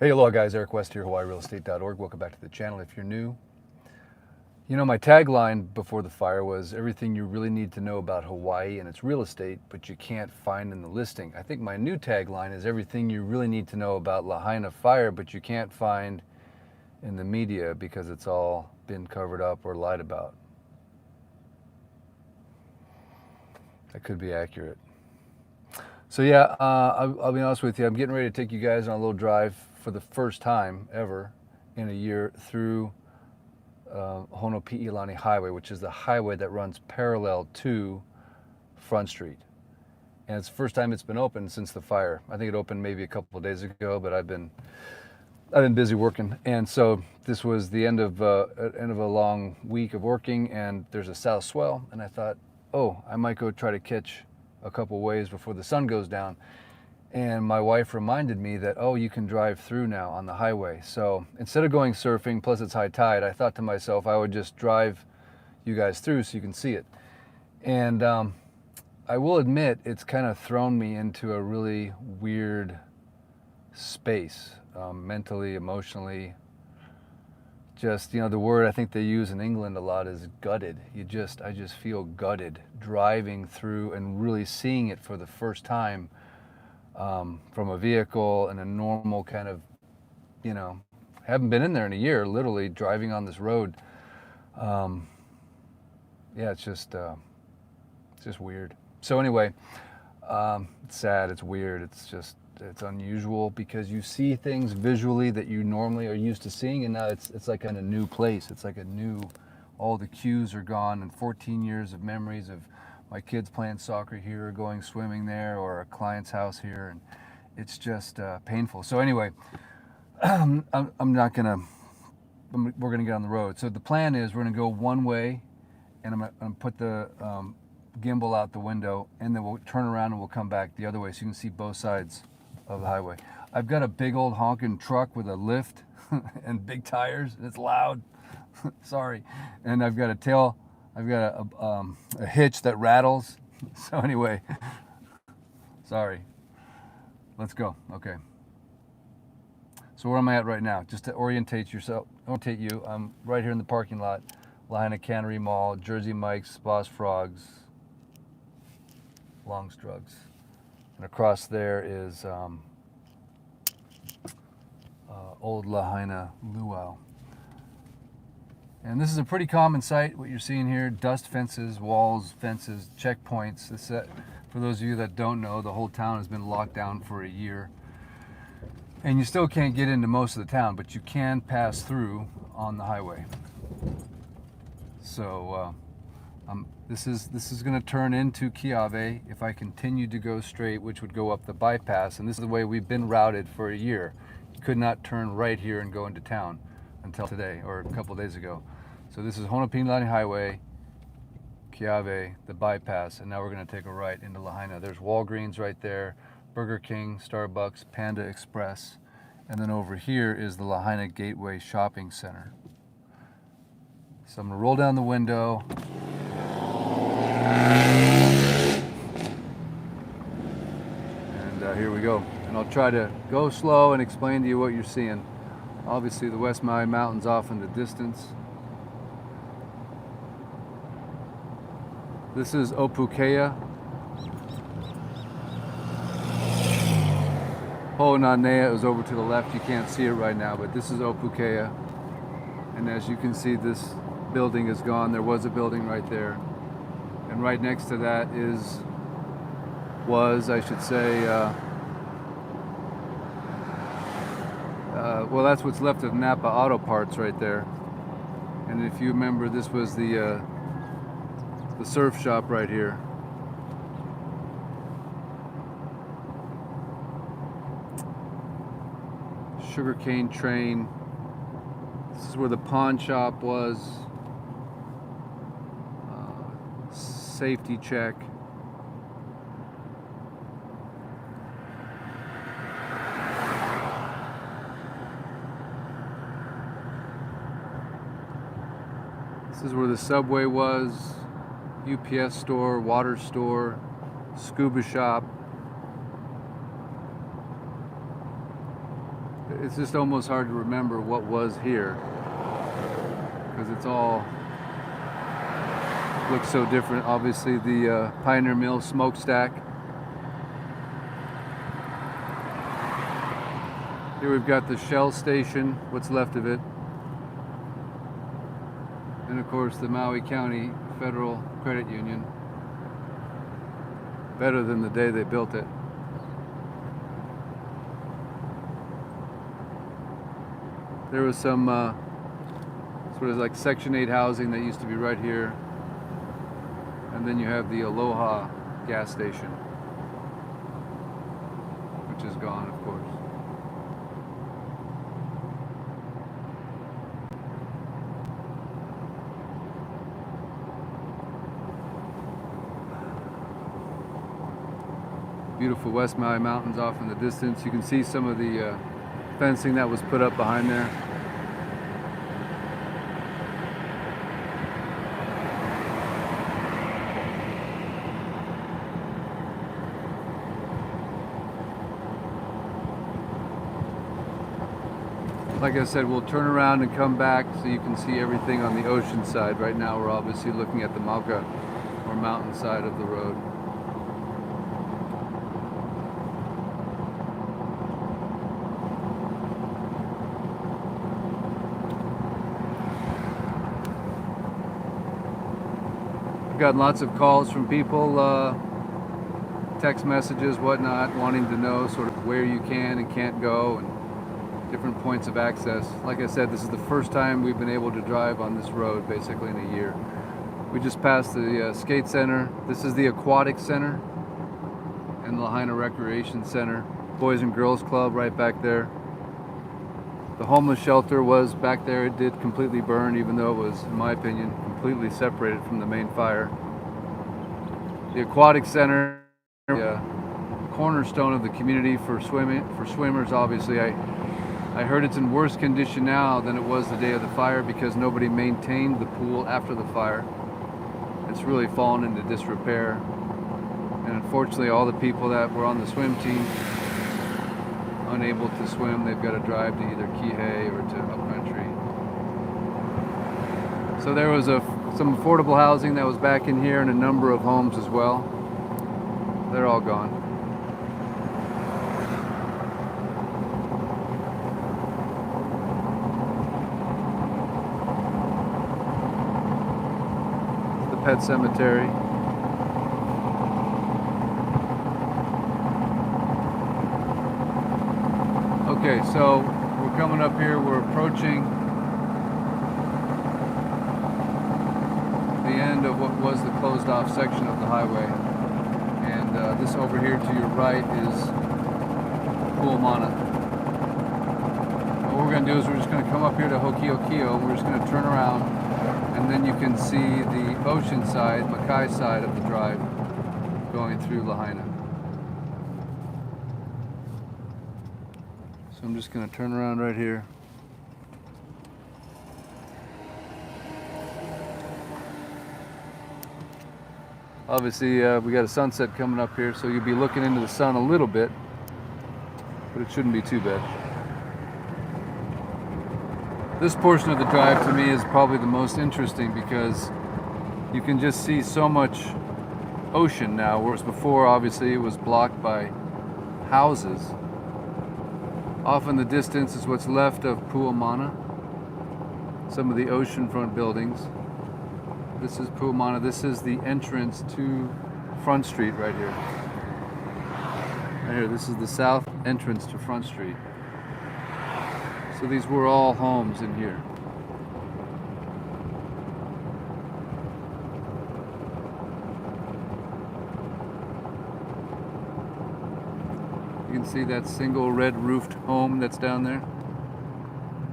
Hey, aloha guys, Eric West here, HawaiiRealEstate.org. Welcome back to the channel if you're new. You know, my tagline before the fire was everything you really need to know about Hawaii and its real estate, but you can't find in the listing. I think my new tagline is everything you really need to know about Lahaina fire, but you can't find in the media because it's all been covered up or lied about. That could be accurate. So yeah, I'll be honest with you, I'm getting ready to take you guys on a little drive for the first time ever in a year through Honopi'ilani Highway, which is the highway that runs parallel to Front Street. And it's the first time it's been open since the fire. I think it opened maybe a couple of days ago, but I've been busy working. And so this was the end of a long week of working, and there's a south swell, and I thought, oh, I might go try to catch a couple waves before the sun goes down. And my wife reminded me that, oh, you can drive through now on the highway. So instead of going surfing, plus it's high tide, I thought to myself I would just drive you guys through so you can see it. And I will admit it's kind of thrown me into a really weird space, mentally, emotionally. Just, you know, the word I think they use in England a lot is gutted. I just feel gutted driving through and really seeing it for the first time from a vehicle and a normal kind of, you know, haven't been in there in a year, literally driving on this road. Yeah, it's just weird. So anyway, it's sad, it's weird, it's unusual because you see things visually that you normally are used to seeing, and now it's like in a new place. It's like all the cues are gone, and 14 years of memories of my kids playing soccer here, or going swimming there, or a client's house here, and it's just painful. So anyway, we're gonna get on the road. So the plan is we're gonna go one way, and I'm gonna put the gimbal out the window, and then we'll turn around and we'll come back the other way so you can see both sides of the highway. I've got a big old honking truck with a lift and big tires, and it's loud. Sorry. And I've got a hitch that rattles. So anyway, sorry. Let's go. Okay. So where am I at right now? Just to orientate you, I'm right here in the parking lot, Lahaina Cannery Mall, Jersey Mike's, Boss Frogs, Long's Drugs. And across there is Old Lahaina Luau. And this is a pretty common sight, what you're seeing here: dust fences, walls, fences, checkpoints. For those of you that don't know, the whole town has been locked down for a year. And you still can't get into most of the town, but you can pass through on the highway. So this is going to turn into Kiave if I continue to go straight, which would go up the bypass. And this is the way we've been routed for a year. You could not turn right here and go into town until today, or a couple of days ago. So this is Honopi'ilani Highway, Kiave, the bypass, and now we're going to take a right into Lahaina. There's Walgreens right there, Burger King, Starbucks, Panda Express, and then over here is the Lahaina Gateway Shopping Center. So I'm going to roll down the window. And here we go. And I'll try to go slow and explain to you what you're seeing. Obviously the West Maui Mountains off in the distance. This is Opukea. Ho'onanea is over to the left. You can't see it right now, but this is Opukea. And as you can see, this building is gone. There was a building right there. And right next to that well, that's what's left of Napa Auto Parts right there. And if you remember, this was the surf shop right here. Sugarcane train. This is where the pawn shop was. Safety check. This is where the Subway was, UPS store, water store, scuba shop. it's just almost hard to remember what was here because it's all looks so different. Obviously the Pioneer Mill smokestack. Here we've got the Shell Station, what's left of it. And of course the Maui County Federal Credit Union. Better than the day they built it. There was some sort of like Section 8 housing that used to be right here. And then you have the Aloha gas station, which is gone, of course. Beautiful West Maui Mountains off in the distance. You can see some of the fencing that was put up behind there. Like I said, we'll turn around and come back so you can see everything on the ocean side. Right now we're obviously looking at the Mauka or mountain side of the road. I've gotten lots of calls from people, text messages, whatnot, wanting to know sort of where you can and can't go and different points of access. Like I said, this is the first time we've been able to drive on this road basically in a year. We just passed the skate center. This is the aquatic center and the Lahaina Recreation Center. Boys and Girls Club right back there. The homeless shelter was back there. It did completely burn, even though it was, in my opinion, completely separated from the main fire. The aquatic center, the cornerstone of the community for swimming, for swimmers. Obviously, I heard it's in worse condition now than it was the day of the fire because nobody maintained the pool after the fire. It's really fallen into disrepair. And unfortunately, all the people that were on the swim team, unable to swim, they've got to drive to either Kihei or to upcountry. So there was some affordable housing that was back in here and a number of homes as well. They're all gone. Pet cemetery. Okay, so we're coming up here, we're approaching the end of what was the closed off section of the highway. And this over here to your right is Pu'umana. What we're going to do is we're just going to come up here to Hokiokio, we're just going to turn around, and then you can see the ocean side, Makai side of the drive going through Lahaina. So I'm just going to turn around right here. Obviously we got a sunset coming up here, so you'll be looking into the sun a little bit, but it shouldn't be too bad. This portion of the drive to me is probably the most interesting because you can just see so much ocean now, whereas before obviously it was blocked by houses. Off in the distance is what's left of Pu'umana, some of the oceanfront buildings. This is Pu'umana. This is the entrance to Front Street right here. Right here, this is the south entrance to Front Street. So these were all homes in here. You can see that single red roofed home that's down there.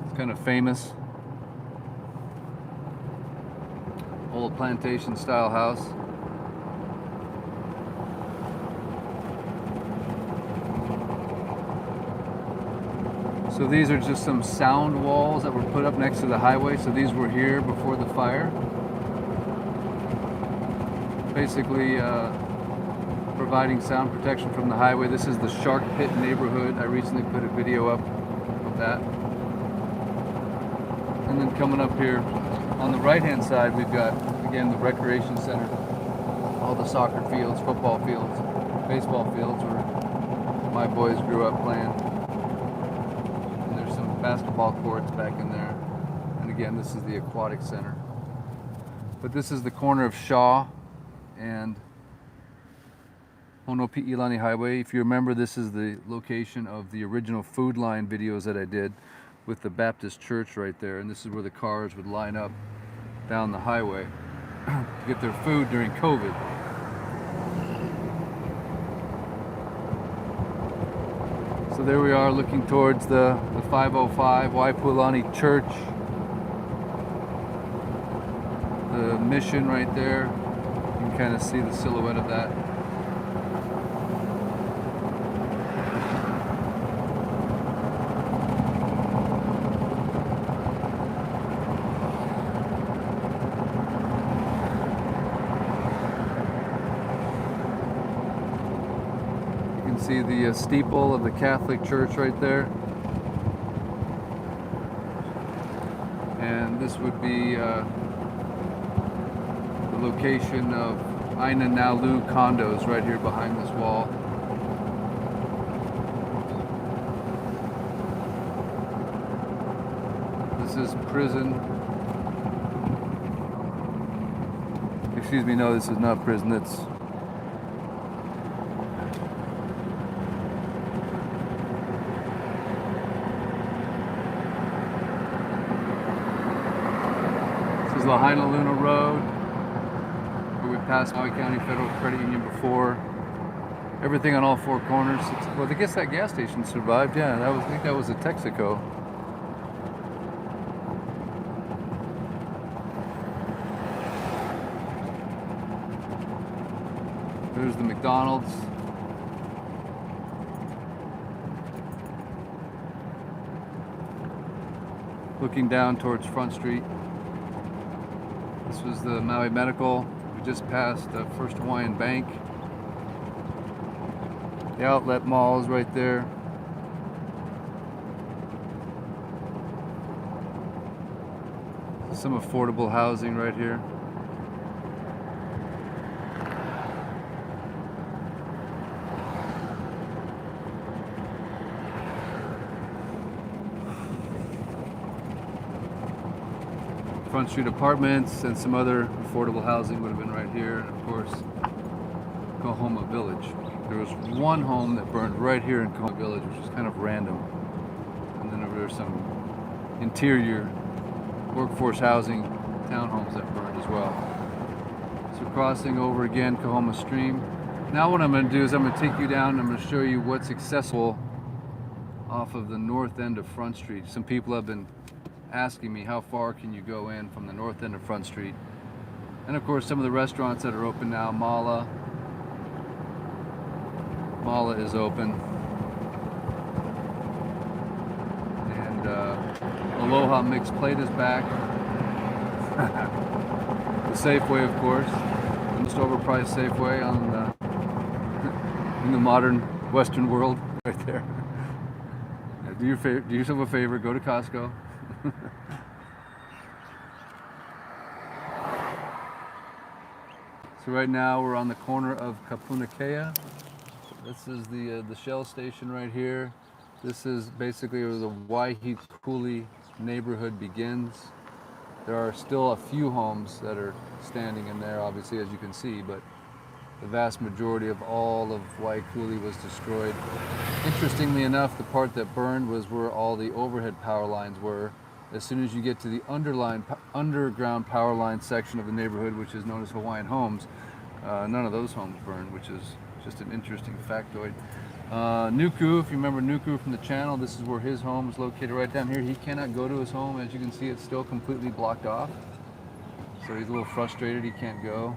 It's kind of famous. Old plantation style house. So these are just some sound walls that were put up next to the highway. So these were here before the fire. Basically providing sound protection from the highway. This is the Shark Pit neighborhood. I recently put a video up of like that. And then coming up here on the right-hand side, we've got, again, the recreation center. All the soccer fields, football fields, baseball fields where my boys grew up playing. And there's some basketball courts back in there. And again, this is the aquatic center. But this is the corner of Shaw and Honopi'ilani Highway. If you remember, this is the location of the original Food Line videos that I did with the Baptist church right there. And this is where the cars would line up down the highway to get their food during COVID. So there we are looking towards the 505 Waipu'ilani Church. The mission right there. You can kind of see the silhouette of that. See the steeple of the Catholic Church right there. And this would be the location of Aina Nalu condos right here behind this wall. This is prison. Excuse me, no, this is not prison. It's Lahaina Luna Road, where we passed Maui County Federal Credit Union before. Everything on all four corners. Well, I guess that gas station survived. Yeah, I think that was a Texaco. There's the McDonald's. Looking down towards Front Street. This was the Maui Medical. We just passed the First Hawaiian Bank. The outlet mall is right there. Some affordable housing right here. Front Street Apartments and some other affordable housing would have been right here. And of course, Kahoma Village. There was one home that burned right here in Kahoma Village, which was kind of random. And then there were some interior workforce housing townhomes that burned as well. So crossing over again Kahoma Stream. Now what I'm going to do is I'm going to take you down and I'm going to show you what's accessible off of the north end of Front Street. Some people have been asking me how far can you go in from the north end of Front Street. And of course some of the restaurants that are open now. Mala is open. And Aloha Mixed Plate is back. The Safeway, of course. The most overpriced Safeway in the modern Western world right there. Do yourself a favor, go to Costco. So right now we're on the corner of Kapunakea. This is the Shell station right here. This is basically where the Waihikuli neighborhood begins. There are still a few homes that are standing in there, obviously, as you can see, but the vast majority of all of Waikuli was destroyed. Interestingly enough, the part that burned was where all the overhead power lines were. As soon as you get to the underground power line section of the neighborhood, which is known as Hawaiian Homes, none of those homes burned, which is just an interesting factoid. Nuku, if you remember Nuku from the channel, this is where his home is located right down here. He cannot go to his home. As you can see, it's still completely blocked off. So he's a little frustrated, he can't go.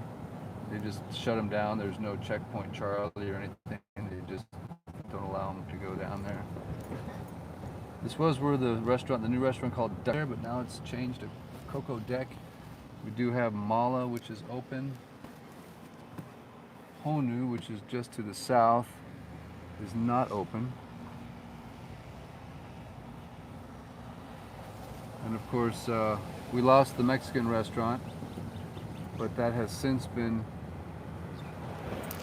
They just shut him down. There's no checkpoint Charlie or anything. They just don't allow him to go down there. This was where the new restaurant called Deck, but now it's changed to Coco Deck. We do have Mala, which is open. Honu, which is just to the south, is not open. And of course, we lost the Mexican restaurant, but that has since been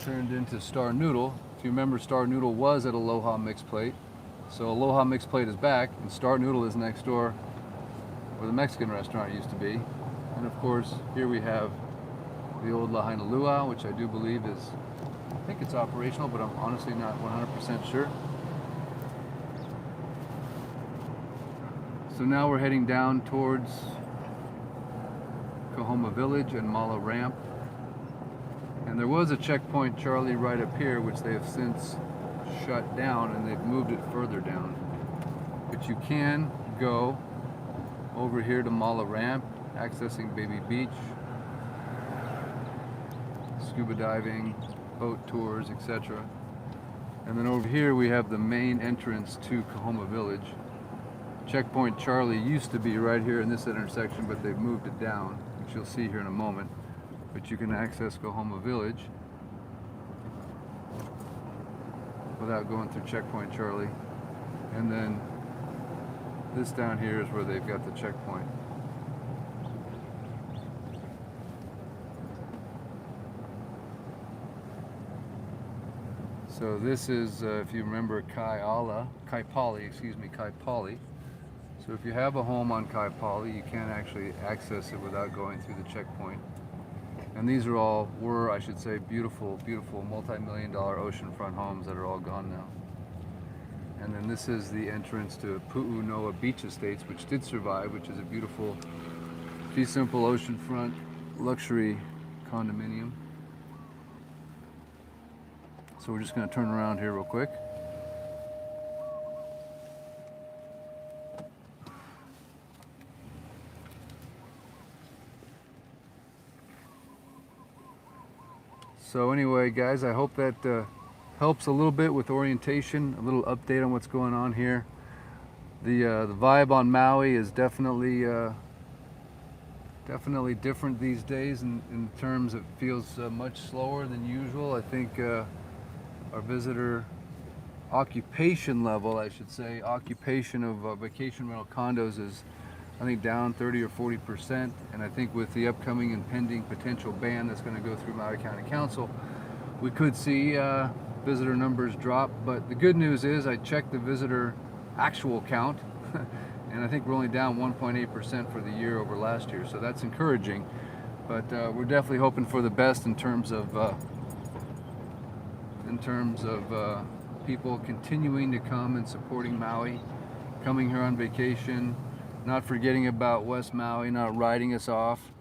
turned into Star Noodle. If you remember, Star Noodle was at Aloha Mixed Plate. So Aloha Mixed Plate is back, and Star Noodle is next door where the Mexican restaurant used to be. And of course, here we have the old Lahaina Luau, which I do believe is, I think it's operational, but I'm honestly not 100% sure. So now we're heading down towards Kahoma Village and Mala Ramp. And there was a checkpoint Charlie right up here, which they have since shut down, and they've moved it further down. But you can go over here to Mala Ramp, accessing Baby Beach, scuba diving, boat tours, etc. And then over here we have the main entrance to Kahoma Village. Checkpoint Charlie used to be right here in this intersection, but they've moved it down, which you'll see here in a moment. But you can access Kahoma Village without going through Checkpoint Charlie. And then this down here is where they've got the checkpoint. So this is, if you remember, Kaipali. So if you have a home on Kaipali, you can actually access it without going through the checkpoint. And these were, I should say, beautiful, beautiful multi-million-dollar oceanfront homes that are all gone now. And then this is the entrance to Pu'unoa Beach Estates, which did survive, which is a beautiful, fee simple oceanfront luxury condominium. So we're just going to turn around here real quick. So anyway, guys, I hope that helps a little bit with orientation, a little update on what's going on here. The vibe on Maui is definitely different these days in terms of, it feels much slower than usual. I think our visitor occupation level, I should say, occupation of vacation rental condos is, I think, down 30 or 40%. And I think with the upcoming and pending potential ban that's going to go through Maui County Council, we could see visitor numbers drop. But the good news is I checked the visitor actual count and I think we're only down 1.8% for the year over last year. So that's encouraging. But we're definitely hoping for the best in terms of people continuing to come and supporting Maui, coming here on vacation, not forgetting about West Maui, not writing us off,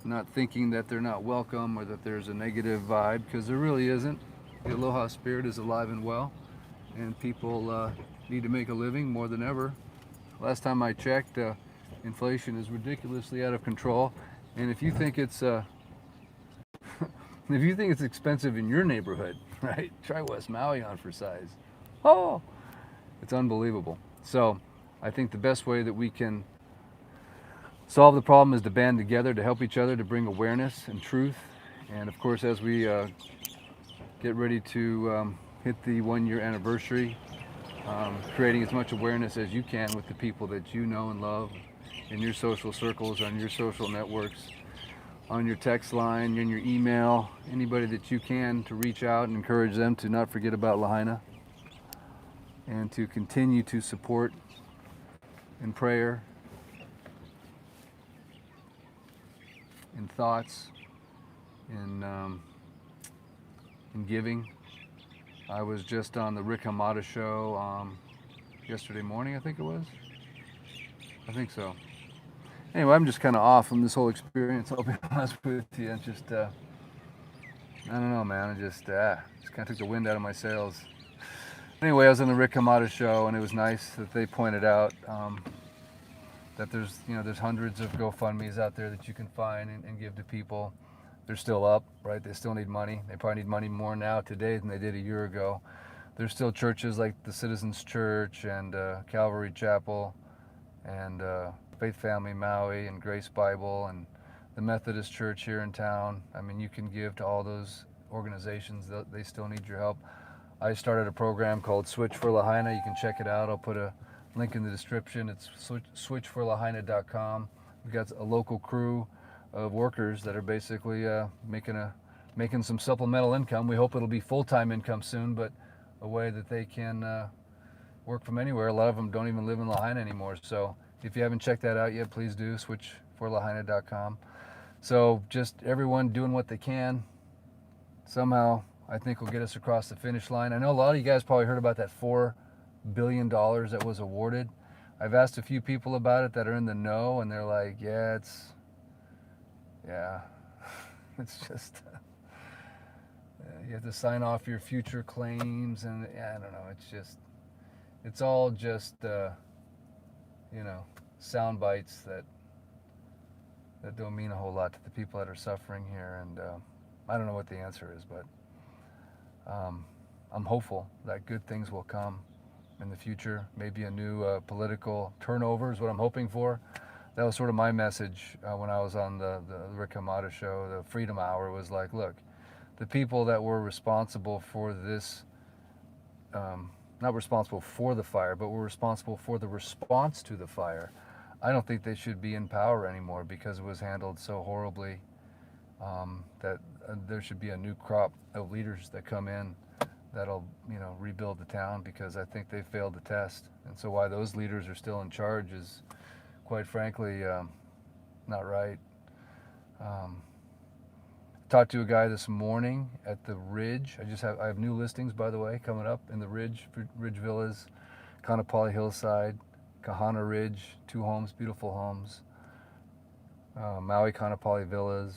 not thinking that they're not welcome or that there's a negative vibe, because there really isn't. The Aloha spirit is alive and well, and people need to make a living more than ever. Last time I checked, inflation is ridiculously out of control, and if you think it's if you think it's expensive in your neighborhood, right, try West Maui on for size. Oh, it's unbelievable. So I think the best way that we can solve the problem is to band together, to help each other, to bring awareness and truth. And of course, as we get ready to hit the 1-year anniversary, creating as much awareness as you can with the people that you know and love in your social circles, on your social networks, on your text line, in your email, anybody that you can, to reach out and encourage them to not forget about Lahaina and to continue to support in prayer, in thoughts, in giving. I was just on the Rick Hamada show yesterday morning, I think it was. I think so. Anyway, I'm just kind of off from this whole experience, I'll be honest with you. And just, I don't know, man. I just kind of took the wind out of my sails. Anyway, I was on the Rick Hamada show, and it was nice that they pointed out that there's hundreds of GoFundMes out there that you can find and give to people. They're still up, right? They still need money. They probably need money more now today than they did a year ago. There's still churches like the Citizens Church and Calvary Chapel and Faith Family Maui and Grace Bible and the Methodist Church here in town. I mean, you can give to all those organizations. They still need your help. I started a program called Switch for Lahaina. You can check it out. I'll put a link in the description. It's switchforlahaina.com. We've got a local crew of workers that are basically making some supplemental income. We hope it'll be full-time income soon, but a way that they can work from anywhere. A lot of them don't even live in Lahaina anymore. So if you haven't checked that out yet, please do. Switchforlahaina.com. So just everyone doing what they can. Somehow, I think will get us across the finish line. I know a lot of you guys probably heard about that $4 billion that was awarded. I've asked a few people about it that are in the know, and they're like, yeah, it's just, you have to sign off your future claims, and I don't know, it's all just, sound bites that don't mean a whole lot to the people that are suffering here, and I don't know what the answer is, but I'm hopeful that good things will come in the future. Maybe a new political turnover is what I'm hoping for. That was sort of my message when I was on the Rick Hamada show. The Freedom Hour was like, look, the people that were responsible for this, not responsible for the fire, but were responsible for the response to the fire, I don't think they should be in power anymore because it was handled so horribly. That there should be a new crop of leaders that come in that'll rebuild the town, because I think they failed the test. And so why those leaders are still in charge is, quite frankly, not right. Talked to a guy this morning at the Ridge. I have new listings, by the way, coming up in the Ridge Villas, Kaanapali Hillside, Kahana Ridge, 2 homes, beautiful homes. Maui Kaanapali Villas,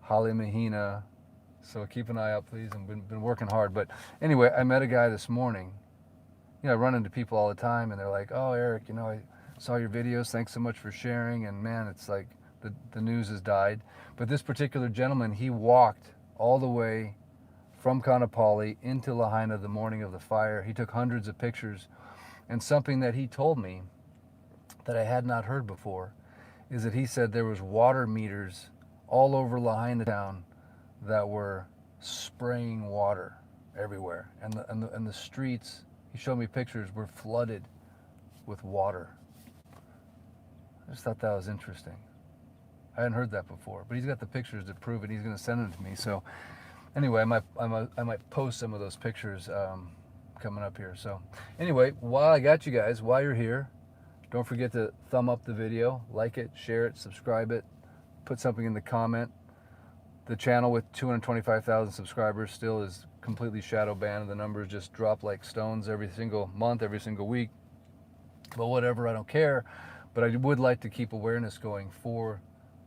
Hale Mahina. So keep an eye out, please. I've been working hard. But anyway, I met a guy this morning. I run into people all the time, and they're like, oh, Eric, I saw your videos. Thanks so much for sharing. And man, it's like the news has died. But this particular gentleman, he walked all the way from Kaanapali into Lahaina the morning of the fire. He took hundreds of pictures. And something that he told me that I had not heard before is that he said there was water meters all over Lahaina town that were spraying water everywhere, and the streets, he showed me pictures, were flooded with water. I just thought that was interesting. I hadn't heard that before, but he's got the pictures to prove it. He's going to send them to me. So anyway, I might post some of those pictures coming up here. So anyway, while I got you guys, while you're here, don't forget to thumb up the video, like it, share it, subscribe it, put something in the comment. The channel with 225,000 subscribers still is completely shadow banned. The numbers just drop like stones every single month, every single week. But whatever, I don't care. But I would like to keep awareness going for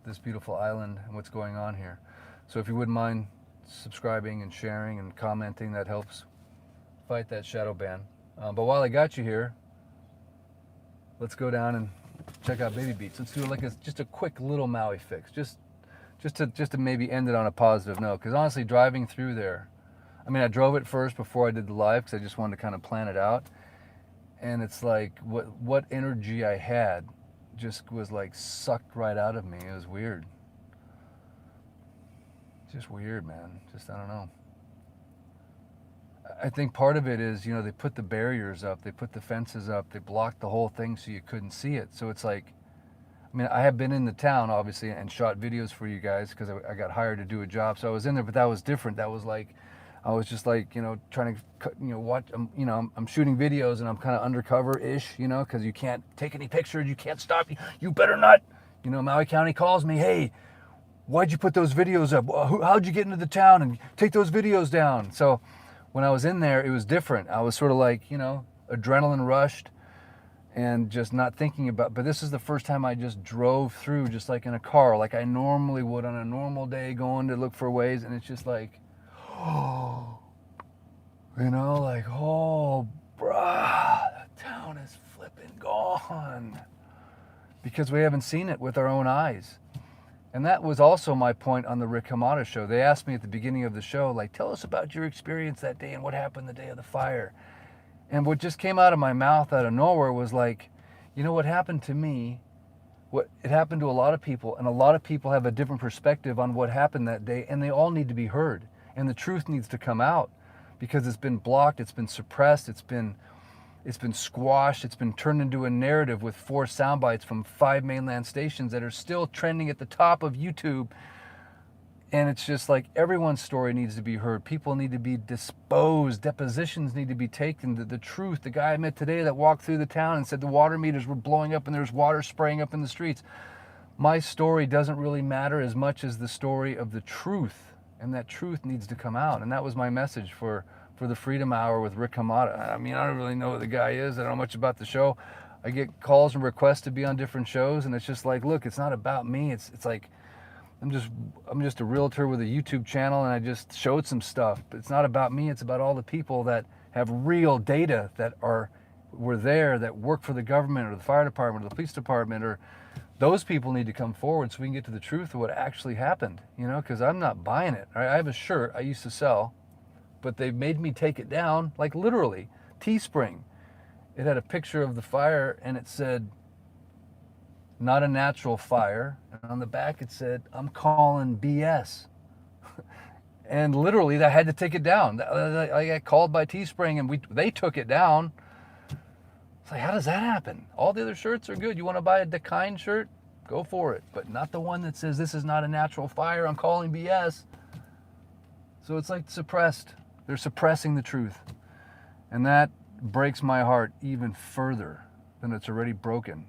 this beautiful island and what's going on here. So if you wouldn't mind subscribing and sharing and commenting, that helps fight that shadow ban. But while I got you here, let's go down and check out Baby Beach. Let's do like just a quick little Maui fix. Just to maybe end it on a positive note, because honestly, driving through there, I drove it first before I did the live because I just wanted to kind of plan it out, and it's like what energy I had just was like sucked right out of me. It was weird. Just weird, man. I don't know. I think part of it is, they put the barriers up, they put the fences up, they blocked the whole thing so you couldn't see it. So it's like, I have been in the town, obviously, and shot videos for you guys because I got hired to do a job. So I was in there, but that was different. That was like, I was just like, trying to, watch, I'm shooting videos and I'm kind of undercover-ish, because you can't take any pictures. You can't stop. You better not. Maui County calls me, hey, why'd you put those videos up? How'd you get into the town and take those videos down? So when I was in there, it was different. I was sort of like, adrenaline rushed and just not thinking about, but this is the first time I just drove through just like in a car, like I normally would on a normal day going to look for ways. And it's just like, oh, like, oh, bruh, the town is flipping gone because we haven't seen it with our own eyes. And that was also my point on the Rick Hamada show. They asked me at the beginning of the show, like, tell us about your experience that day and what happened the day of the fire. And what just came out of my mouth out of nowhere was like, what happened to me, it happened to a lot of people, and a lot of people have a different perspective on what happened that day, and they all need to be heard. And the truth needs to come out because it's been blocked, it's been suppressed, it's been It's been squashed. It's been turned into a narrative with 4 sound bites from 5 mainland stations that are still trending at the top of YouTube. And it's just like everyone's story needs to be heard. People need to be disposed. Depositions need to be taken. The truth. The guy I met today that walked through the town and said the water meters were blowing up and there's water spraying up in the streets. My story doesn't really matter as much as the story of the truth. And that truth needs to come out. And that was my message for the Freedom Hour with Rick Hamada. I mean, I don't really know who the guy is. I don't know much about the show. I get calls and requests to be on different shows. And it's just like, look, it's not about me. It's like, I'm just a realtor with a YouTube channel, and I just showed some stuff. But it's not about me. It's about all the people that have real data that were there, that work for the government or the fire department or the police department, or those people need to come forward so we can get to the truth of what actually happened. You know, because I'm not buying it. I have a shirt I used to sell, but they made me take it down, like literally. Teespring. It had a picture of the fire, and it said, "Not a natural fire," and on the back it said, "I'm calling BS." And literally, I had to take it down. I got called by Teespring, and they took it down. It's like, how does that happen? All the other shirts are good. You want to buy a Dakine shirt? Go for it, but not the one that says, "This is not a natural fire, I'm calling BS." So it's like suppressed. They're suppressing the truth. And that breaks my heart even further than it's already broken.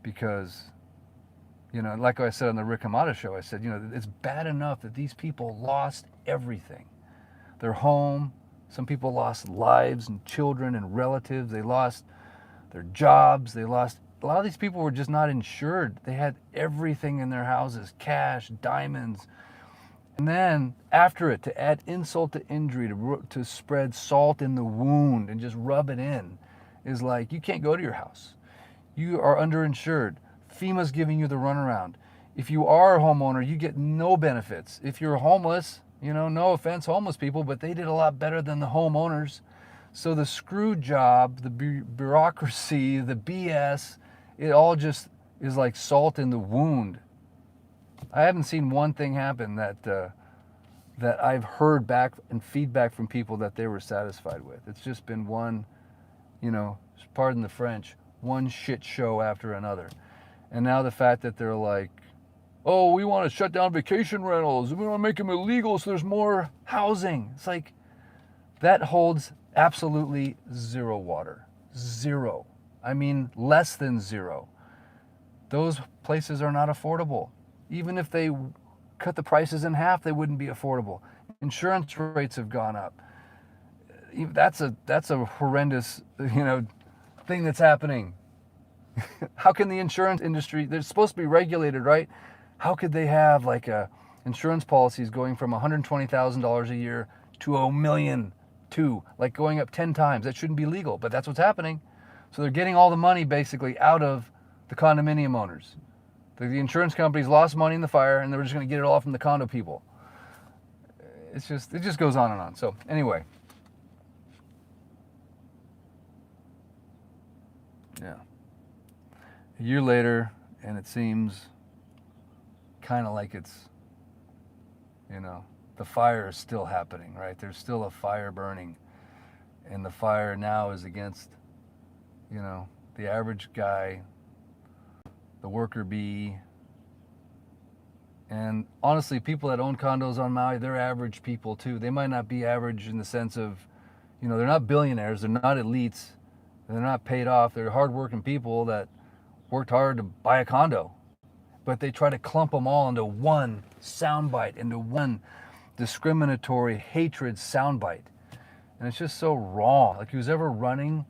Because, you know, like I said on the Rick Hamada show, I said, you know, it's bad enough that these people lost everything. Their home, some people lost lives and children and relatives. They lost their jobs. A lot of these people were just not insured. They had everything in their houses, cash, diamonds. And then after it, to add insult to injury, to spread salt in the wound and just rub it in, is like, you can't go to your house. You are underinsured. FEMA's giving you the runaround. If you are a homeowner, you get no benefits. If you're homeless, you know, no offense, homeless people, but they did a lot better than the homeowners. So the screw job, the bureaucracy, the BS, it all just is like salt in the wound. I haven't seen one thing happen that I've heard back and feedback from people that they were satisfied with. It's just been one, you know, pardon the French, one shit show after another. And now the fact that they're like, oh, we want to shut down vacation rentals, we want to make them illegal so there's more housing. It's like, that holds absolutely zero water. Zero. I mean, less than zero. Those places are not affordable. Even if they cut the prices in half, they wouldn't be affordable. Insurance rates have gone up. That's a horrendous, you know, thing that's happening. How can the insurance industry, they're supposed to be regulated, right? How could they have like insurance policies going from $120,000 a year to $1.2 million, like going up 10 times? That shouldn't be legal, but that's what's happening. So they're getting all the money basically out of the condominium owners. The insurance companies lost money in the fire, and they're just going to get it all from the condo people. It just goes on and on. So anyway, yeah. A year later, and it seems kind of like it's, you know, the fire is still happening, right? There's still a fire burning, and the fire now is against, you know, the average guy, the worker bee. And honestly, people that own condos on Maui, they're average people too. They might not be average in the sense of, you know, they're not billionaires, they're not elites, they're not paid off, they're hardworking people that worked hard to buy a condo. But they try to clump them all into one soundbite, into one discriminatory hatred soundbite. And it's just so wrong. Like, who's ever running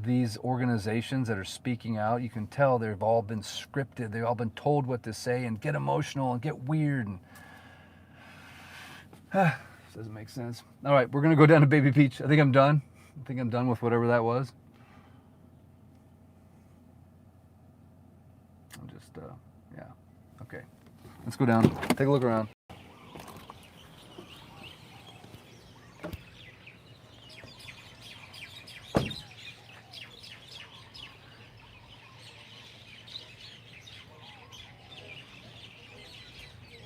these organizations that are speaking out, you can tell they've all been scripted. They've all been told what to say and get emotional and get weird. And doesn't make sense. All right, we're going to go down to Baby Peach. I think I'm done. I think I'm done with whatever that was. I'm just, yeah. Okay. Let's go down. Take a look around.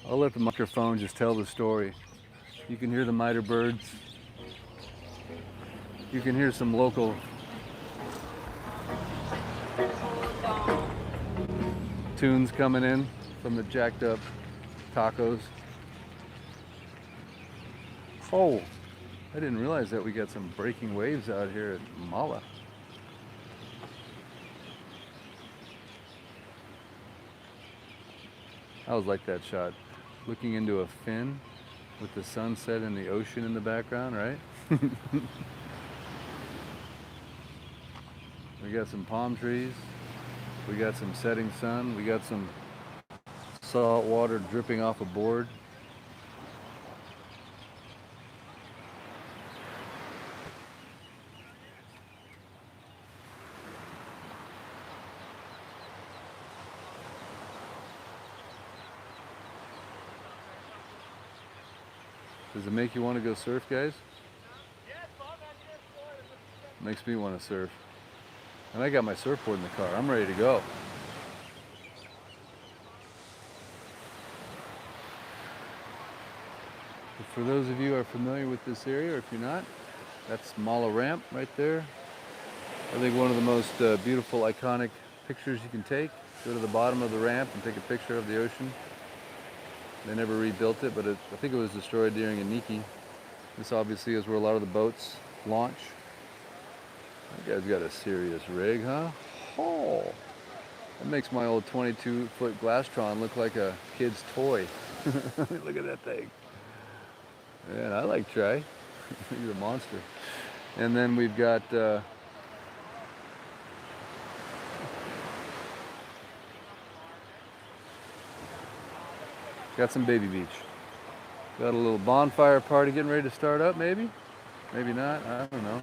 I'll let the microphone just tell the story. You can hear the miter birds. You can hear some local tunes coming in from the jacked up tacos. Oh, I didn't realize that we got some breaking waves out here at Mala. I always like that shot. Looking into a fin with the sunset and the ocean in the background, right? We got some palm trees. We got some setting sun. We got some salt water dripping off a board. Does it make you want to go surf, guys? Makes me want to surf. And I got my surfboard in the car. I'm ready to go. But for those of you who are familiar with this area, or if you're not, that's Mala Ramp right there. I think one of the most beautiful, iconic pictures you can take. Go to the bottom of the ramp and take a picture of the ocean. They never rebuilt it, but I think it was destroyed during Iniki. This obviously is where a lot of the boats launch. That guy's got a serious rig, huh? Oh, that makes my old 22-foot Glastron look like a kid's toy. Look at that thing. Man, I like Trey. He's a monster. And then we've got some baby beach. Got a little bonfire party getting ready to start up, maybe? Maybe not, I don't know.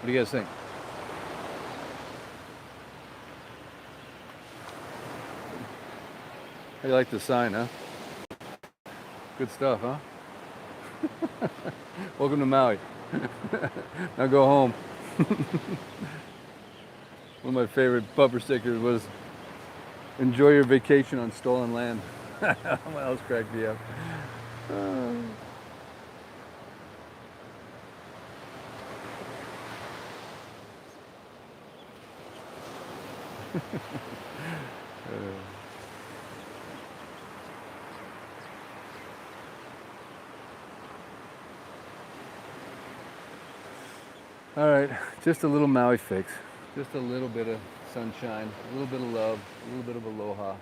What do you guys think? How you like the sign, huh? Good stuff, huh? Welcome to Maui. Now go home. One of my favorite bumper stickers was, enjoy your vacation on stolen land. What else cracked me up? All right, just a little Maui fix. Just a little bit of sunshine, a little bit of love, a little bit of aloha.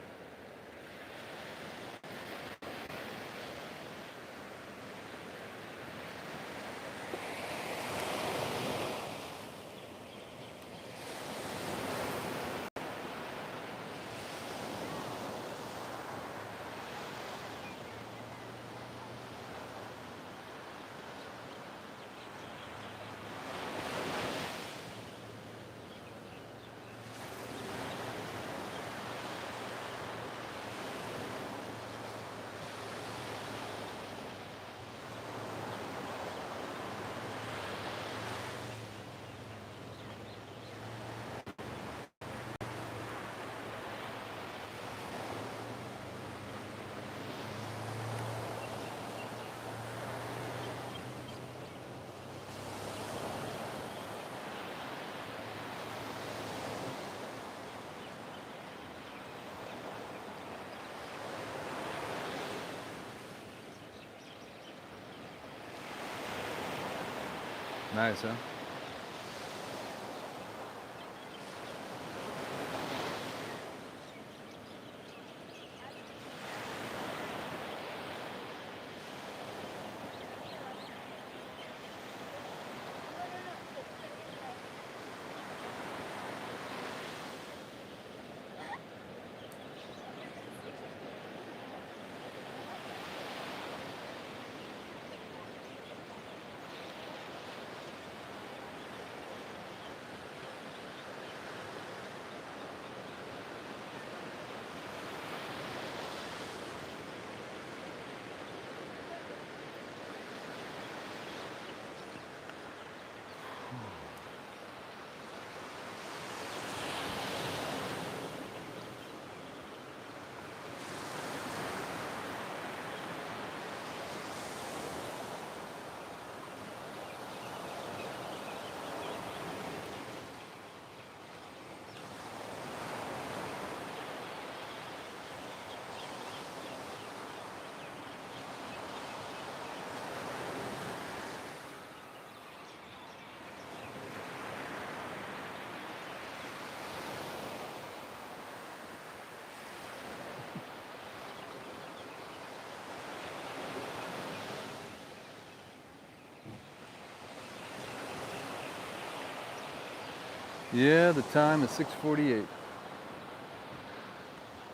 Nice, huh? Yeah, the time is 6:48.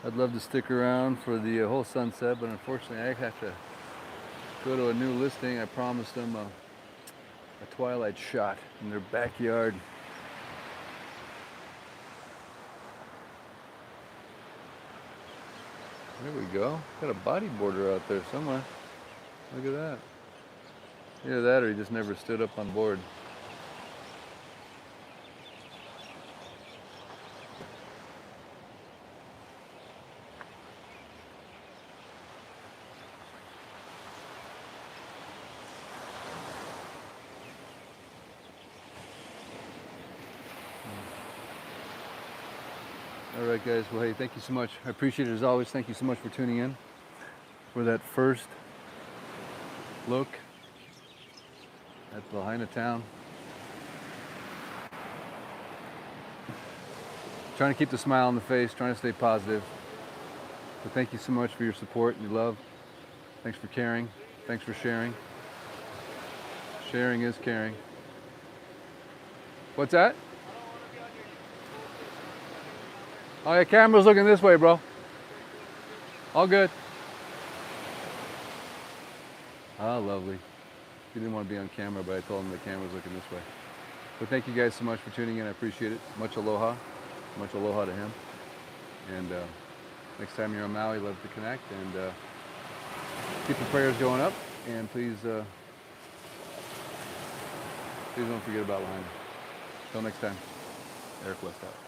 I'd love to stick around for the whole sunset, but unfortunately I have to go to a new listing. I promised them a twilight shot in their backyard. There we go. Got a bodyboarder out there somewhere. Look at that. Either that or he just never stood up on board. All right, guys. Well, hey, thank you so much. I appreciate it as always. Thank you so much for tuning in for that first look at Lahaina town. Trying to keep the smile on the face, trying to stay positive. So thank you so much for your support and your love. Thanks for caring. Thanks for sharing. Sharing is caring. What's that? Oh yeah, camera's looking this way, bro. All good. Ah, lovely. He didn't want to be on camera, but I told him the camera's looking this way. But thank you guys so much for tuning in. I appreciate it. Much aloha. Much aloha to him. And next time you're on Maui, love to connect. And keep the prayers going up. And please don't forget about Lahaina. Until next time, Eric West out.